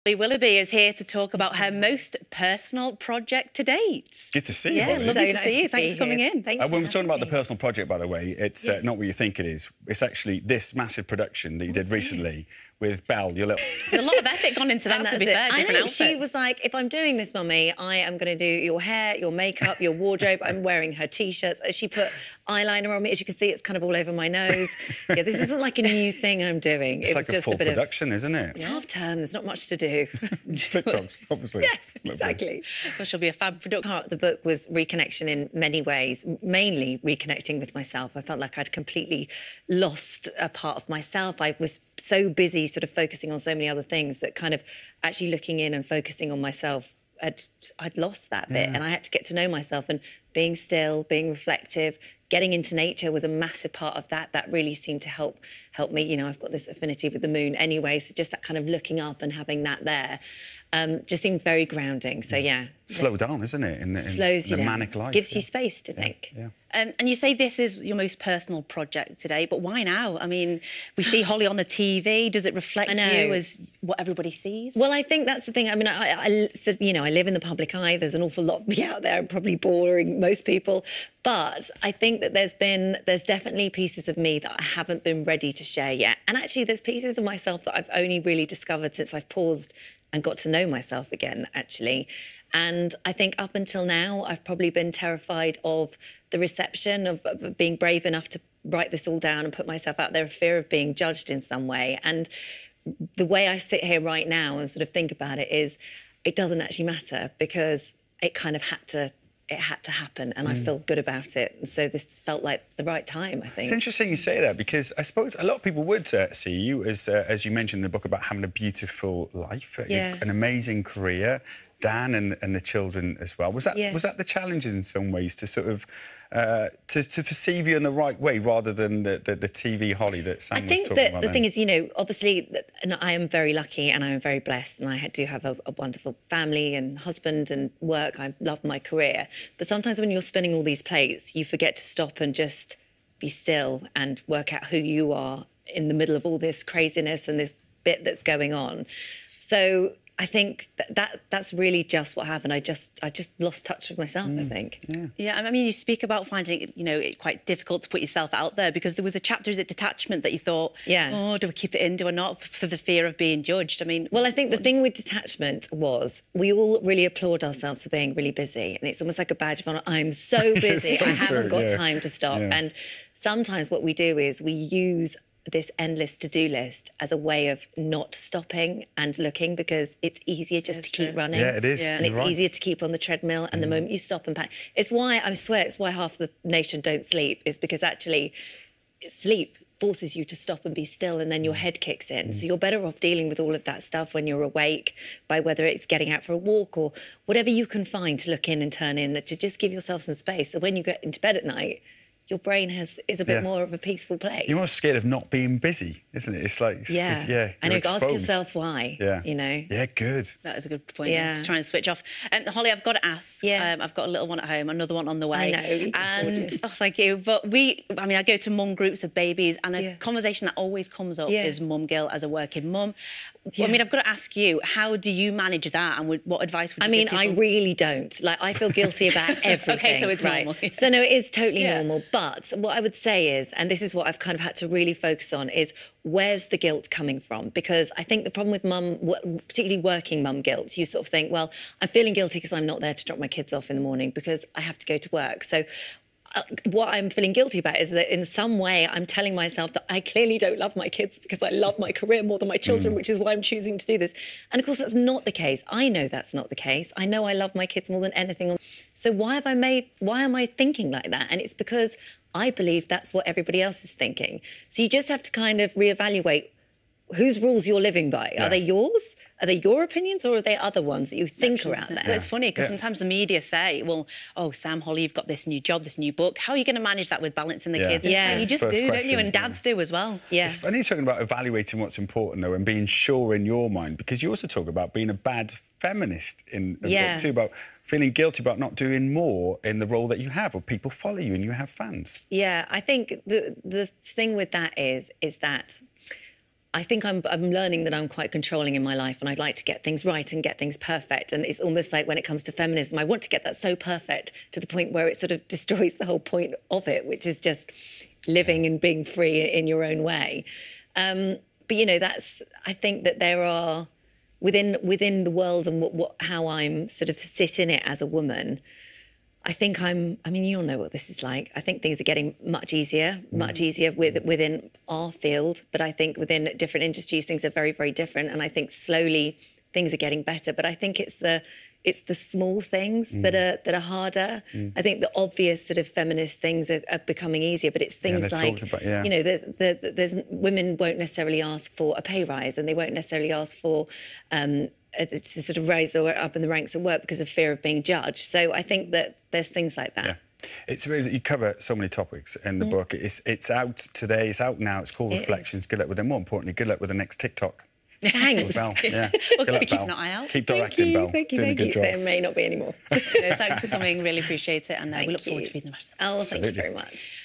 Holly Willoughby is here to talk about her most personal project to date. Good to see you, Yeah, Holly. lovely to see you. Thanks for coming in. When we're talking about the personal project, by the way, it's not what you think it is. It's actually this massive production that you did recently with Belle, your little... There's a lot of effort gone into that, to be fair. Different outfits. She was like, if I'm doing this, Mummy, I am going to do your hair, your makeup, your wardrobe. I'm wearing her T-shirts. She put eyeliner on me. As you can see, it's kind of all over my nose. Yeah, this isn't like a new thing I'm doing. It's like a full production, isn't it? It's half term. There's not much to do. TikToks, obviously. Yes, exactly. Well, she'll be a fab production. Part of the book was reconnection in many ways, mainly reconnecting with myself. I felt like I'd completely lost a part of myself. I was so busy sort of focusing on so many other things that kind of actually looking in and focusing on myself, I'd lost that bit, and I had to get to know myself, and being still, being reflective, getting into nature was a massive part of that. That really seemed to help me. You know, I've got this affinity with the moon anyway, so just that kind of looking up and having that there just seemed very grounding. So, yeah. Slow down, isn't it, in Slows the you down. manic life. Gives you space to think. Yeah. And you say this is your most personal project today, but why now? I mean, we see Holly on the TV. Does it reflect you as what everybody sees? Well, I think that's the thing. I mean, I live in the public eye. There's an awful lot of me out there, probably boring most people. But I think that there's definitely pieces of me that I haven't been ready to share yet. And actually, there's pieces of myself that I've only really discovered since I've paused and got to know myself again, actually. And I think up until now, I've probably been terrified of the reception, of being brave enough to write this all down and put myself out there, fear of being judged in some way. And the way I sit here right now and sort of think about it is, it doesn't actually matter, because it kind of had to happen, and I feel good about it. And so this felt like the right time, I think. It's interesting you say that, because I suppose a lot of people would see you as you mentioned in the book, about having a beautiful life, an amazing career, Dan and the children as well. Was that the challenge in some ways, to sort of to perceive you in the right way, rather than the TV Holly that Sam was talking about? I think that the thing is, you know, obviously, and I am very lucky and I am very blessed, and I do have a wonderful family and husband and work. I love my career. But sometimes when you're spinning all these plates, you forget to stop and just be still and work out who you are in the middle of all this craziness and this bit that's going on. So I think that's really just what happened. I just lost touch with myself, I think. Yeah, I mean, you speak about finding it, you know, it quite difficult to put yourself out there, because there was a chapter, is it detachment, that you thought, oh, do I keep it in, do I not, for the fear of being judged? I mean... Well, I think the thing with detachment was, we all really applaud ourselves for being really busy, and it's almost like a badge of honour. I'm so busy, I haven't got time to stop. And sometimes what we do is we use this endless to-do list as a way of not stopping and looking, because it's easier just to keep running. Yeah, it is. And it's easier to keep on the treadmill, and the moment you stop and panic. It's why, I swear, it's why half the nation don't sleep, is because actually sleep forces you to stop and be still, and then your head kicks in. So you're better off dealing with all of that stuff when you're awake, by whether it's getting out for a walk or whatever you can find to look in and turn in, to just give yourself some space. So when you get into bed at night, your brain is a bit more of a peaceful place. You're more scared of not being busy, isn't it? It's like... and you ask yourself why, you know? Yeah, good. That is a good point, to try and switch off. Holly, I've got to ask, I've got a little one at home, another one on the way. I know. And, oh, thank you. But I go to mum groups of babies, and a conversation that always comes up is mum guilt as a working mum. I mean, I've got to ask you, how do you manage that, and what advice would you give people? I really don't. Like, I feel guilty about everything. Okay, so it's normal. So, no, it is totally normal. But what I would say is, and this is what I've kind of had to really focus on, is where's the guilt coming from? Because I think the problem with mum, particularly working mum guilt, you sort of think, well, I'm feeling guilty because I'm not there to drop my kids off in the morning because I have to go to work. So what I'm feeling guilty about is that in some way I'm telling myself that I clearly don't love my kids because I love my career more than my children, which is why I'm choosing to do this. And of course, that's not the case. I know that's not the case. I know I love my kids more than anything. So why am I thinking like that? And it's because I believe that's what everybody else is thinking. So you just have to kind of reevaluate whose rules you're living by. Are they yours? Are they your opinions, or are they other ones that you think are out there? It's funny, because sometimes the media say, well, oh, Sam, Holly, you've got this new job, this new book. How are you going to manage that with balancing the kids? Yeah, you just do, don't you? And dads do as well. Yeah. It's funny talking about evaluating what's important, though, and being sure in your mind, because you also talk about being a bad feminist in the book too, about feeling guilty about not doing more in the role that you have, or people follow you and you have fans. Yeah, I think the thing with that is that I think I'm learning that I'm quite controlling in my life, and I'd like to get things right and get things perfect. And it's almost like when it comes to feminism, I want to get that so perfect to the point where it sort of destroys the whole point of it, which is just living and being free in your own way. But, you know, I think that there are, within the world and how I'm sort of sit in it as a woman, I think I mean, you all know what this is like. I think things are getting much easier within our field. But I think within different industries, things are very, very different. And I think slowly things are getting better. But I think it's the small things that are harder. I think the obvious sort of feminist things are becoming easier, but it's things like, you know, there's women won't necessarily ask for a pay rise, and they won't necessarily ask for to sort of rise up in the ranks at work because of fear of being judged. So I think that there's things like that. Yeah. It's amazing. You cover so many topics in the book. It's out today. It's out now. It's called Reflections. Good luck with them. More importantly, good luck with the next TikTok. Thanks. Belle, yeah. Well, keep an eye out. Keep directing, Belle. Thank you. Doing a good job. There may not be any more. Thanks for coming. Really appreciate it. And we look forward to reading the rest of it. Oh, thank you very much.